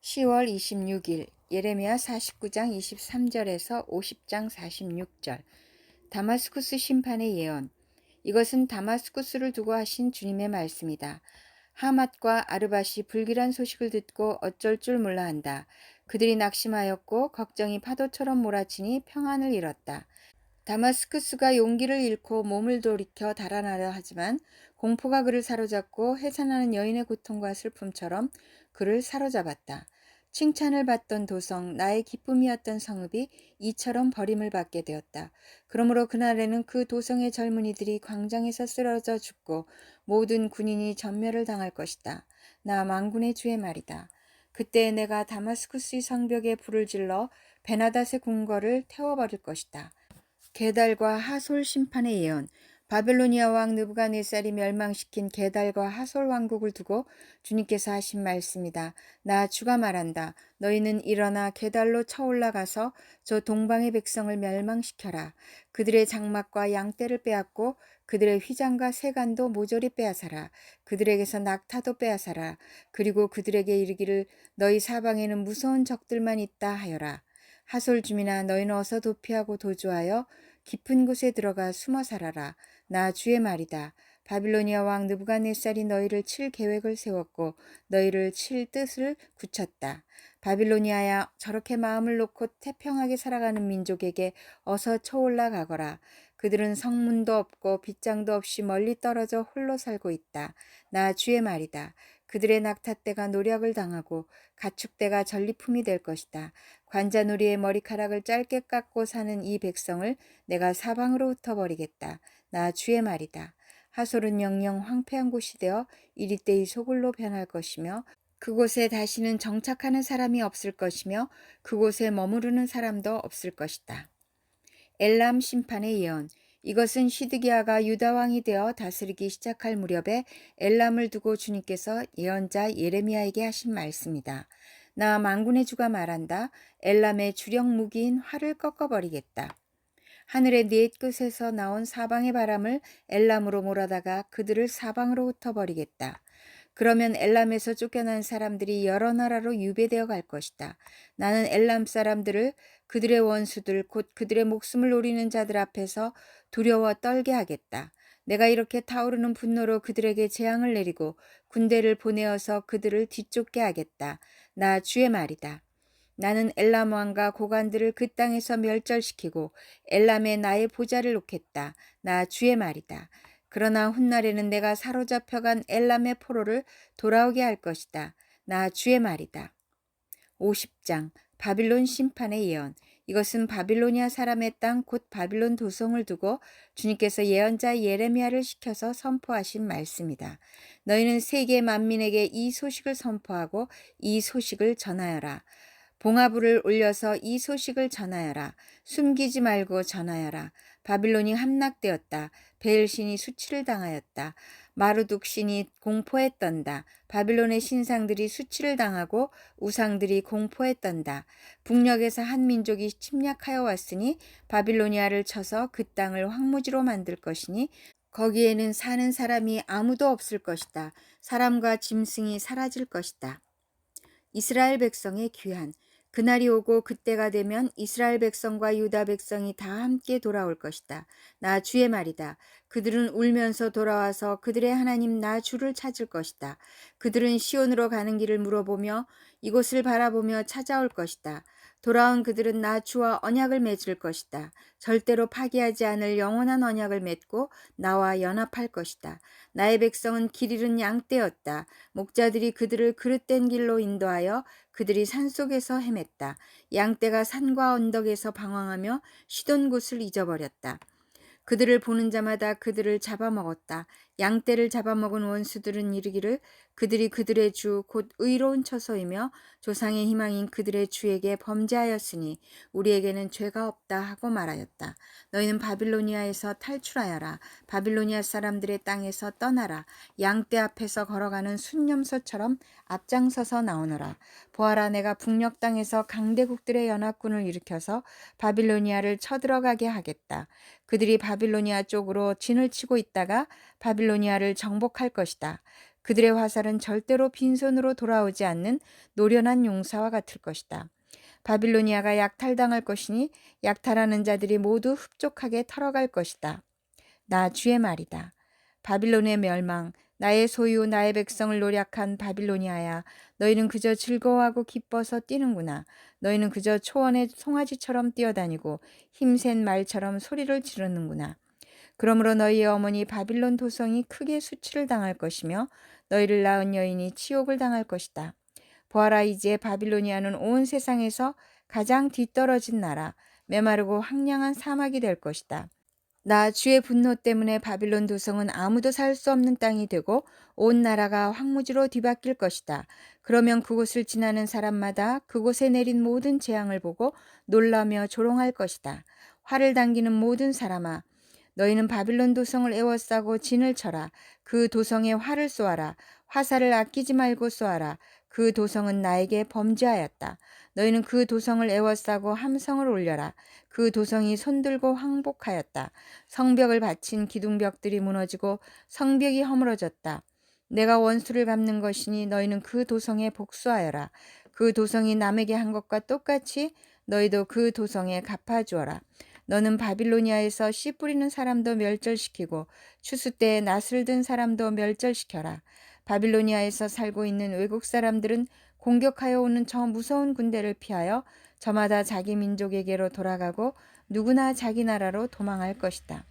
10월 26일 예레미야 49장 23절에서 50장 46절. 다마스쿠스 심판의 예언. 이것은 다마스쿠스를 두고 하신 주님의 말씀이다. 하맛과 아르밧이 불길한 소식을 듣고 어쩔 줄 몰라 한다. 그들이 낙심하였고 걱정이 파도처럼 몰아치니 평안을 잃었다. 다마스쿠스가 용기를 잃고 몸을 돌이켜 달아나려 하지만 공포가 그를 사로잡고 해산하는 여인의 고통과 슬픔처럼 그를 사로잡았다. 칭찬을 받던 도성, 나의 기쁨이었던 성읍이 이처럼 버림을 받게 되었다. 그러므로 그날에는 그 도성의 젊은이들이 광장에서 쓰러져 죽고 모든 군인이 전멸을 당할 것이다. 나 만군의 주의 말이다. 그때 내가 다마스쿠스의 성벽에 불을 질러 베나닷의 궁궐을 태워버릴 것이다. 게달과 하솔 심판의 예언. 바벨로니아 왕 느부갓네살이 멸망시킨 게달과 하솔 왕국을 두고 주님께서 하신 말씀이다. 나 주가 말한다. 너희는 일어나 게달로 쳐올라가서 저 동방의 백성을 멸망시켜라. 그들의 장막과 양떼를 빼앗고 그들의 휘장과 세간도 모조리 빼앗아라. 그들에게서 낙타도 빼앗아라. 그리고 그들에게 이르기를 너희 사방에는 무서운 적들만 있다 하여라. 하솔 주민아, 너희는 어서 도피하고 도주하여 깊은 곳에 들어가 숨어 살아라. 나 주의 말이다. 바빌로니아 왕 느부갓네살이 너희를 칠 계획을 세웠고 너희를 칠 뜻을 굳혔다. 바빌로니아야, 저렇게 마음을 놓고 태평하게 살아가는 민족에게 어서 쳐올라 가거라. 그들은 성문도 없고 빗장도 없이 멀리 떨어져 홀로 살고 있다. 나 주의 말이다. 그들의 낙타떼가 노력을 당하고 가축대가 전리품이 될 것이다. 관자놀이의 머리카락을 짧게 깎고 사는 이 백성을 내가 사방으로 흩어버리겠다. 나 주의 말이다. 하솔은 영영 황폐한 곳이 되어 이리때의 소굴로 변할 것이며 그곳에 다시는 정착하는 사람이 없을 것이며 그곳에 머무르는 사람도 없을 것이다. 엘람 심판의 예언. 이것은 시드기야가 유다 왕이 되어 다스리기 시작할 무렵에 엘람을 두고 주님께서 예언자 예레미야에게 하신 말씀이다. 나 만군의 주가 말한다. 엘람의 주력 무기인 활을 꺾어버리겠다. 하늘의 네 끝에서 나온 사방의 바람을 엘람으로 몰아다가 그들을 사방으로 흩어버리겠다. 그러면 엘람에서 쫓겨난 사람들이 여러 나라로 유배되어 갈 것이다. 나는 엘람 사람들을 그들의 원수들 곧 그들의 목숨을 노리는 자들 앞에서 두려워 떨게 하겠다. 내가 이렇게 타오르는 분노로 그들에게 재앙을 내리고 군대를 보내어서 그들을 뒤쫓게 하겠다. 나 주의 말이다. 나는 엘람 왕과 고관들을 그 땅에서 멸절시키고 엘람에 나의 보좌를 놓겠다. 나 주의 말이다. 그러나 훗날에는 내가 사로잡혀간 엘람의 포로를 돌아오게 할 것이다. 나 주의 말이다. 50장 바빌론 심판의 예언. 이것은 바빌로니아 사람의 땅 곧 바빌론 도성을 두고 주님께서 예언자 예레미야를 시켜서 선포하신 말씀이다. 너희는 세계 만민에게 이 소식을 선포하고 이 소식을 전하여라. 봉화불을 올려서 이 소식을 전하여라. 숨기지 말고 전하여라. 바빌론이 함락되었다. 베엘신이 수치를 당하였다. 마르둑 신이 공포에 떤다. 바빌론의 신상들이 수치를 당하고 우상들이 공포에 떤다. 북녘에서 한 민족이 침략하여 왔으니 바빌로니아를 쳐서 그 땅을 황무지로 만들 것이니 거기에는 사는 사람이 아무도 없을 것이다. 사람과 짐승이 사라질 것이다. 이스라엘 백성의 귀환. 그날이 오고 그때가 되면 이스라엘 백성과 유다 백성이 다 함께 돌아올 것이다. 나 주의 말이다. 그들은 울면서 돌아와서 그들의 하나님 나 주를 찾을 것이다. 그들은 시온으로 가는 길을 물어보며 이곳을 바라보며 찾아올 것이다. 돌아온 그들은 나 주와 언약을 맺을 것이다. 절대로 파기하지 않을 영원한 언약을 맺고 나와 연합할 것이다. 나의 백성은 길 잃은 양떼였다. 목자들이 그들을 그릇된 길로 인도하여 그들이 산속에서 헤맸다. 양떼가 산과 언덕에서 방황하며 쉬던 곳을 잊어버렸다. 그들을 보는 자마다 그들을 잡아먹었다. 양떼를 잡아먹은 원수들은 이르기를 그들이 그들의 주 곧 의로운 처소이며 조상의 희망인 그들의 주에게 범죄하였으니 우리에게는 죄가 없다 하고 말하였다. 너희는 바빌로니아에서 탈출하여라. 바빌로니아 사람들의 땅에서 떠나라. 양떼 앞에서 걸어가는 순념소처럼 앞장서서 나오너라. 보아라, 내가 북녘 땅에서 강대국들의 연합군을 일으켜서 바빌로니아를 쳐들어가게 하겠다. 그들이 바빌로니아 쪽으로 진을 치고 있다가 바빌로니아를 정복할 것이다. 그들의 화살은 절대로 빈손으로 돌아오지 않는 노련한 용사와 같을 것이다. 바빌로니아가 약탈당할 것이니 약탈하는 자들이 모두 흡족하게 털어갈 것이다. 나 주의 말이다. 바빌론의 멸망, 나의 소유, 나의 백성을 노략한 바빌로니아야, 너희는 그저 즐거워하고 기뻐서 뛰는구나. 너희는 그저 초원의 송아지처럼 뛰어다니고 힘센 말처럼 소리를 지르는구나. 그러므로 너희의 어머니 바빌론 도성이 크게 수치를 당할 것이며 너희를 낳은 여인이 치욕을 당할 것이다. 보아라, 이제 바빌로니아는 온 세상에서 가장 뒤떨어진 나라, 메마르고 황량한 사막이 될 것이다. 나 주의 분노 때문에 바빌론 도성은 아무도 살 수 없는 땅이 되고 온 나라가 황무지로 뒤바뀔 것이다. 그러면 그곳을 지나는 사람마다 그곳에 내린 모든 재앙을 보고 놀라며 조롱할 것이다. 활을 당기는 모든 사람아, 너희는 바빌론 도성을 에워싸고 진을 쳐라. 그 도성에 활을 쏘아라. 화살을 아끼지 말고 쏘아라. 그 도성은 나에게 범죄하였다. 너희는 그 도성을 에워싸고 함성을 올려라. 그 도성이 손들고 항복하였다. 성벽을 바친 기둥벽들이 무너지고 성벽이 허물어졌다. 내가 원수를 갚는 것이니 너희는 그 도성에 복수하여라. 그 도성이 남에게 한 것과 똑같이 너희도 그 도성에 갚아주어라. 너는 바빌로니아에서 씨 뿌리는 사람도 멸절시키고 추수 때에 낫을 든 사람도 멸절시켜라. 바빌로니아에서 살고 있는 외국 사람들은 공격하여 오는 저 무서운 군대를 피하여 저마다 자기 민족에게로 돌아가고 누구나 자기 나라로 도망할 것이다.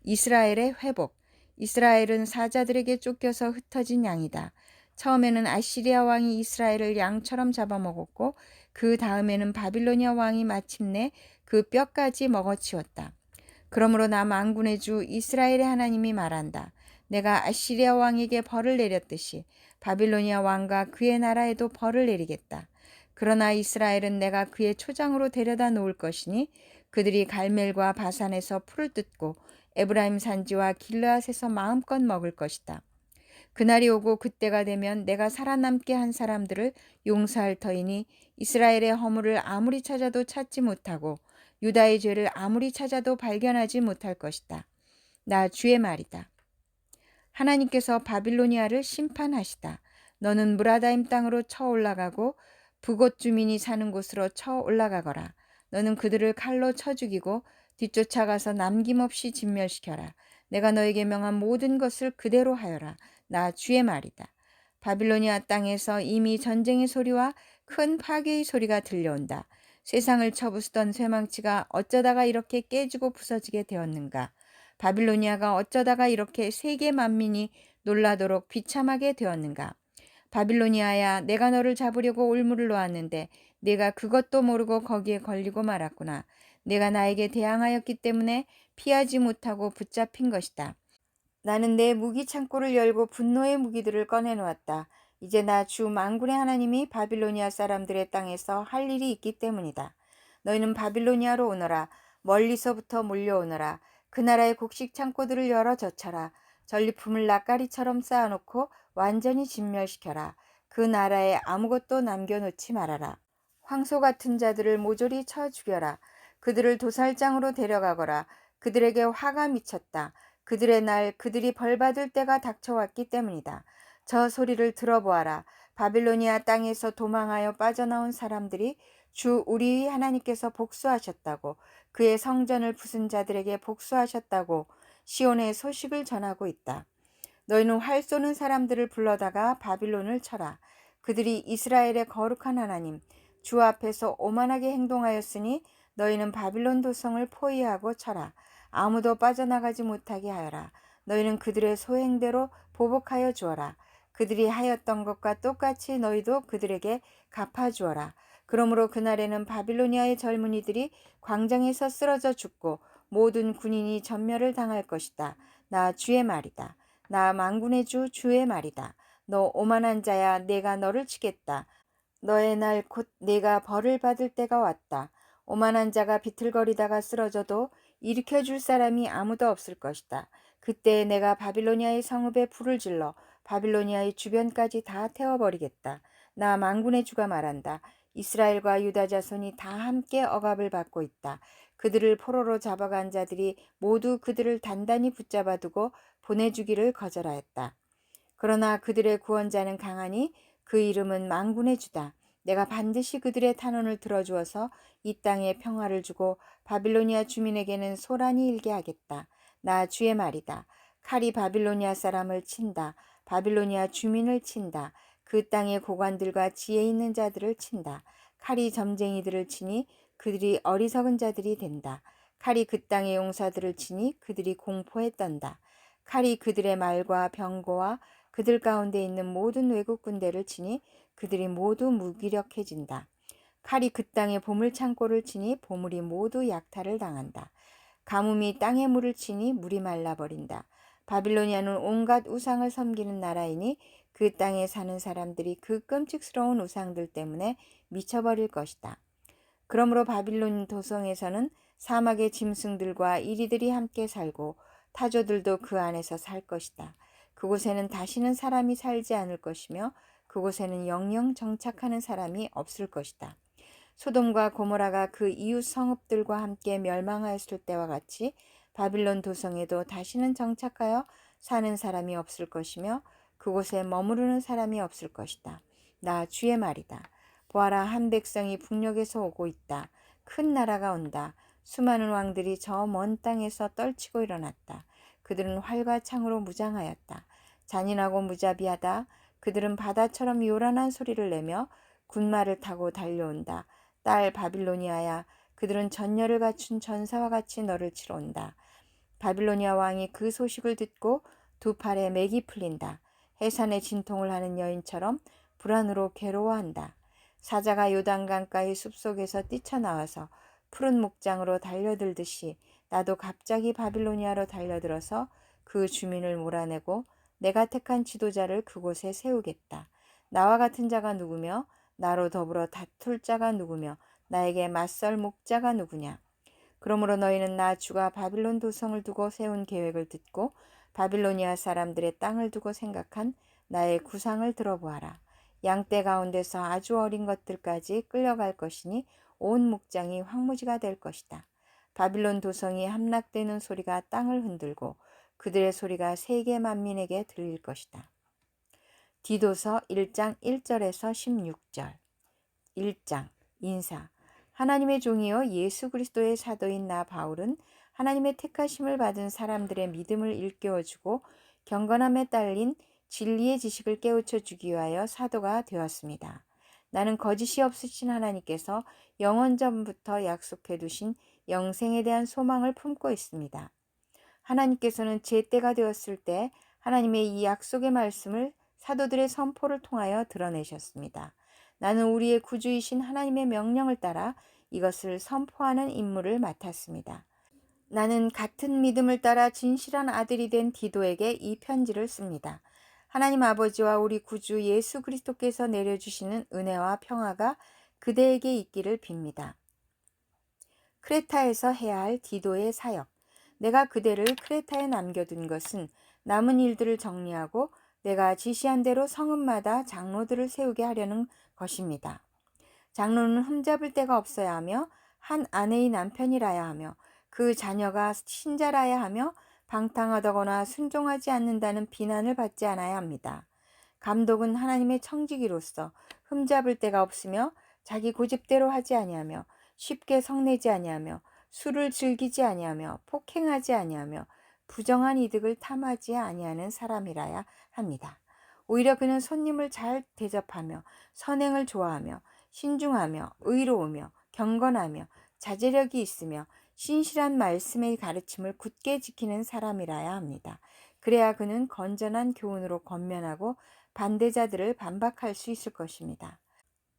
이스라엘의 회복. 이스라엘은 사자들에게 쫓겨서 흩어진 양이다. 처음에는 아시리아 왕이 이스라엘을 양처럼 잡아먹었고 그 다음에는 바빌로니아 왕이 마침내 그 뼈까지 먹어치웠다. 그러므로 나 만군의 주 이스라엘의 하나님이 말한다. 내가 아시리아 왕에게 벌을 내렸듯이 바빌로니아 왕과 그의 나라에도 벌을 내리겠다. 그러나 이스라엘은 내가 그의 초장으로 데려다 놓을 것이니 그들이 갈멜과 바산에서 풀을 뜯고 에브라임 산지와 길르앗에서 마음껏 먹을 것이다. 그날이 오고 그때가 되면 내가 살아남게 한 사람들을 용서할 터이니 이스라엘의 허물을 아무리 찾아도 찾지 못하고 유다의 죄를 아무리 찾아도 발견하지 못할 것이다. 나 주의 말이다. 하나님께서 바빌로니아를 심판하시다. 너는 무라다임 땅으로 쳐 올라가고 북옷 주민이 사는 곳으로 쳐 올라가거라. 너는 그들을 칼로 쳐 죽이고 뒤쫓아가서 남김없이 진멸시켜라. 내가 너에게 명한 모든 것을 그대로 하여라. 나 주의 말이다. 바빌로니아 땅에서 이미 전쟁의 소리와 큰 파괴의 소리가 들려온다. 세상을 쳐부수던 쇠망치가 어쩌다가 이렇게 깨지고 부서지게 되었는가? 바빌로니아가 어쩌다가 이렇게 세계 만민이 놀라도록 비참하게 되었는가? 바빌로니아야, 내가 너를 잡으려고 올무를 놓았는데 내가 그것도 모르고 거기에 걸리고 말았구나. 내가 나에게 대항하였기 때문에 피하지 못하고 붙잡힌 것이다. 나는 내 무기 창고를 열고 분노의 무기들을 꺼내놓았다. 이제 나 주 만군의 하나님이 바빌로니아 사람들의 땅에서 할 일이 있기 때문이다. 너희는 바빌로니아로 오너라. 멀리서부터 몰려오너라. 그 나라의 곡식 창고들을 열어 젖혀라. 전리품을 낯가리처럼 쌓아놓고 완전히 진멸시켜라. 그 나라에 아무것도 남겨놓지 말아라. 황소 같은 자들을 모조리 쳐 죽여라. 그들을 도살장으로 데려가거라. 그들에게 화가 미쳤다. 그들의 날, 그들이 벌받을 때가 닥쳐왔기 때문이다. 저 소리를 들어보아라. 바빌로니아 땅에서 도망하여 빠져나온 사람들이 주 우리 하나님께서 복수하셨다고, 그의 성전을 부순 자들에게 복수하셨다고 시온의 소식을 전하고 있다. 너희는 활 쏘는 사람들을 불러다가 바빌론을 쳐라. 그들이 이스라엘의 거룩한 하나님 주 앞에서 오만하게 행동하였으니 너희는 바빌론 도성을 포위하고 쳐라. 아무도 빠져나가지 못하게 하여라. 너희는 그들의 소행대로 보복하여 주어라. 그들이 하였던 것과 똑같이 너희도 그들에게 갚아주어라. 그러므로 그날에는 바빌로니아의 젊은이들이 광장에서 쓰러져 죽고 모든 군인이 전멸을 당할 것이다. 나 주의 말이다. 나 만군의 주 주의 말이다. 너 오만한 자야, 내가 너를 치겠다. 너의 날 곧 내가 벌을 받을 때가 왔다. 오만한 자가 비틀거리다가 쓰러져도 일으켜줄 사람이 아무도 없을 것이다. 그때 내가 바빌로니아의 성읍에 불을 질러 바빌로니아의 주변까지 다 태워버리겠다. 나 만군의 주가 말한다. 이스라엘과 유다 자손이 다 함께 억압을 받고 있다. 그들을 포로로 잡아간 자들이 모두 그들을 단단히 붙잡아두고 보내주기를 거절하였다. 그러나 그들의 구원자는 강하니 그 이름은 만군의 주다. 내가 반드시 그들의 탄원을 들어주어서 이 땅에 평화를 주고 바빌로니아 주민에게는 소란이 일게 하겠다. 나 주의 말이다. 칼이 바빌로니아 사람을 친다. 바빌로니아 주민을 친다. 그 땅의 고관들과 지혜 있는 자들을 친다. 칼이 점쟁이들을 치니 그들이 어리석은 자들이 된다. 칼이 그 땅의 용사들을 치니 그들이 공포에 떤다. 칼이 그들의 말과 병거와 그들 가운데 있는 모든 외국 군대를 치니 그들이 모두 무기력해진다. 칼이 그 땅의 보물 창고를 치니 보물이 모두 약탈을 당한다. 가뭄이 땅의 물을 치니 물이 말라버린다. 바빌로니아는 온갖 우상을 섬기는 나라이니 그 땅에 사는 사람들이 그 끔찍스러운 우상들 때문에 미쳐버릴 것이다. 그러므로 바빌론 도성에서는 사막의 짐승들과 이리들이 함께 살고 타조들도 그 안에서 살 것이다. 그곳에는 다시는 사람이 살지 않을 것이며 그곳에는 영영 정착하는 사람이 없을 것이다. 소돔과 고모라가 그 이웃 성읍들과 함께 멸망하였을 때와 같이 바빌론 도성에도 다시는 정착하여 사는 사람이 없을 것이며 그곳에 머무르는 사람이 없을 것이다. 나 주의 말이다. 보아라, 한 백성이 북녘에서 오고 있다. 큰 나라가 온다. 수많은 왕들이 저 먼 땅에서 떨치고 일어났다. 그들은 활과 창으로 무장하였다. 잔인하고 무자비하다. 그들은 바다처럼 요란한 소리를 내며 군마를 타고 달려온다. 딸 바빌로니아야, 그들은 전열을 갖춘 전사와 같이 너를 치러 온다. 바빌로니아 왕이 그 소식을 듣고 두 팔에 맥이 풀린다. 해산에 진통을 하는 여인처럼 불안으로 괴로워한다. 사자가 요단강가의 숲속에서 뛰쳐나와서 푸른 목장으로 달려들듯이 나도 갑자기 바빌로니아로 달려들어서 그 주민을 몰아내고 내가 택한 지도자를 그곳에 세우겠다. 나와 같은 자가 누구며 나로 더불어 다툴 자가 누구며 나에게 맞설 목자가 누구냐. 그러므로 너희는 나 주가 바빌론 도성을 두고 세운 계획을 듣고 바빌로니아 사람들의 땅을 두고 생각한 나의 구상을 들어보아라. 양떼 가운데서 아주 어린 것들까지 끌려갈 것이니 온 목장이 황무지가 될 것이다. 바빌론 도성이 함락되는 소리가 땅을 흔들고 그들의 소리가 세계 만민에게 들릴 것이다. 디도서 1장 1절에서 16절. 1장 인사. 하나님의 종이요 예수 그리스도의 사도인 나 바울은 하나님의 택하심을 받은 사람들의 믿음을 일깨워주고 경건함에 딸린 진리의 지식을 깨우쳐 주기 위하여 사도가 되었습니다. 나는 거짓이 없으신 하나님께서 영원 전부터 약속해 두신 영생에 대한 소망을 품고 있습니다. 하나님께서는 제 때가 되었을 때 하나님의 이 약속의 말씀을 사도들의 선포를 통하여 드러내셨습니다. 나는 우리의 구주이신 하나님의 명령을 따라 이것을 선포하는 임무를 맡았습니다. 나는 같은 믿음을 따라 진실한 아들이 된 디도에게 이 편지를 씁니다. 하나님 아버지와 우리 구주 예수 그리스도께서 내려주시는 은혜와 평화가 그대에게 있기를 빕니다. 크레타에서 해야 할 디도의 사역. 내가 그대를 크레타에 남겨둔 것은 남은 일들을 정리하고 내가 지시한 대로 성읍마다 장로들을 세우게 하려는 것입니다. 장로는 흠잡을 데가 없어야 하며 한 아내의 남편이라야 하며 그 자녀가 신자라야 하며 방탕하다거나 순종하지 않는다는 비난을 받지 않아야 합니다. 감독은 하나님의 청지기로서 흠잡을 데가 없으며 자기 고집대로 하지 아니하며 쉽게 성내지 아니하며 술을 즐기지 아니하며 폭행하지 아니하며 부정한 이득을 탐하지 아니하는 사람이라야 합니다. 오히려 그는 손님을 잘 대접하며 선행을 좋아하며 신중하며 의로우며 경건하며 자제력이 있으며 신실한 말씀의 가르침을 굳게 지키는 사람이라야 합니다. 그래야 그는 건전한 교훈으로 권면하고 반대자들을 반박할 수 있을 것입니다.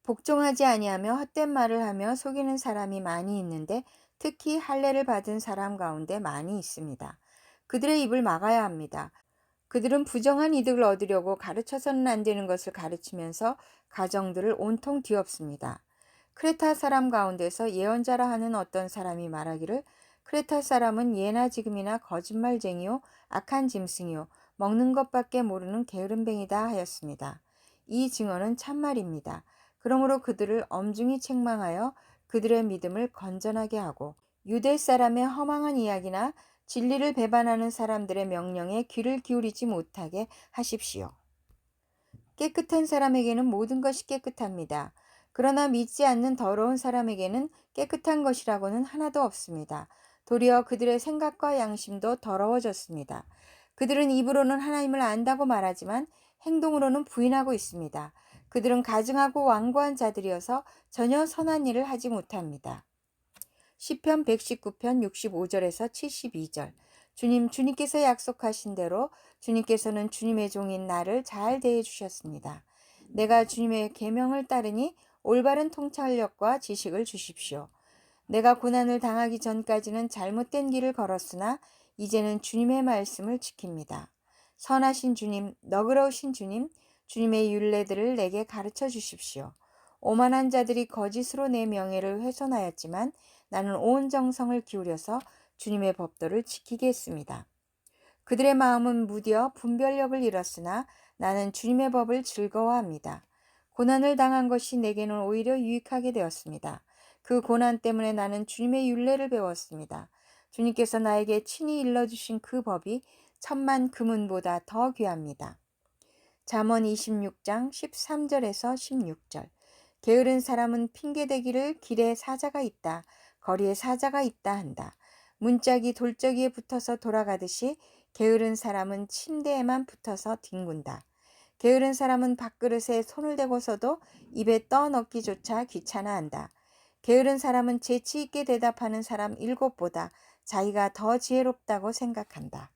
복종하지 아니하며 헛된 말을 하며 속이는 사람이 많이 있는데 특히 할례를 받은 사람 가운데 많이 있습니다. 그들의 입을 막아야 합니다. 그들은 부정한 이득을 얻으려고 가르쳐서는 안 되는 것을 가르치면서 가정들을 온통 뒤엎습니다. 크레타 사람 가운데서 예언자라 하는 어떤 사람이 말하기를 크레타 사람은 예나 지금이나 거짓말쟁이요 악한 짐승이요 먹는 것밖에 모르는 게으름뱅이다 하였습니다. 이 증언은 참말입니다. 그러므로 그들을 엄중히 책망하여 그들의 믿음을 건전하게 하고 유대 사람의 허망한 이야기나 진리를 배반하는 사람들의 명령에 귀를 기울이지 못하게 하십시오. 깨끗한 사람에게는 모든 것이 깨끗합니다. 그러나 믿지 않는 더러운 사람에게는 깨끗한 것이라고는 하나도 없습니다. 도리어 그들의 생각과 양심도 더러워졌습니다. 그들은 입으로는 하나님을 안다고 말하지만 행동으로는 부인하고 있습니다. 그들은 가증하고 완고한 자들이어서 전혀 선한 일을 하지 못합니다. 시편 119편 65절에서 72절. 주님께서 약속하신 대로 주님께서는 주님의 종인 나를 잘 대해 주셨습니다. 내가 주님의 계명을 따르니 올바른 통찰력과 지식을 주십시오. 내가 고난을 당하기 전까지는 잘못된 길을 걸었으나 이제는 주님의 말씀을 지킵니다. 선하신 주님, 너그러우신 주님, 주님의 율례들을 내게 가르쳐 주십시오. 오만한 자들이 거짓으로 내 명예를 훼손하였지만 나는 온 정성을 기울여서 주님의 법도를 지키겠습니다. 그들의 마음은 무디어 분별력을 잃었으나 나는 주님의 법을 즐거워합니다. 고난을 당한 것이 내게는 오히려 유익하게 되었습니다. 그 고난 때문에 나는 주님의 율례를 배웠습니다. 주님께서 나에게 친히 일러주신 그 법이 천만 금은보다 더 귀합니다. 잠언 26장 13절에서 16절. 게으른 사람은 핑계대기를 길에 사자가 있다, 거리에 사자가 있다 한다. 문짝이 돌적이에 붙어서 돌아가듯이 게으른 사람은 침대에만 붙어서 뒹군다. 게으른 사람은 밥그릇에 손을 대고서도 입에 떠넣기조차 귀찮아한다. 게으른 사람은 재치 있게 대답하는 사람 7보다 자기가 더 지혜롭다고 생각한다.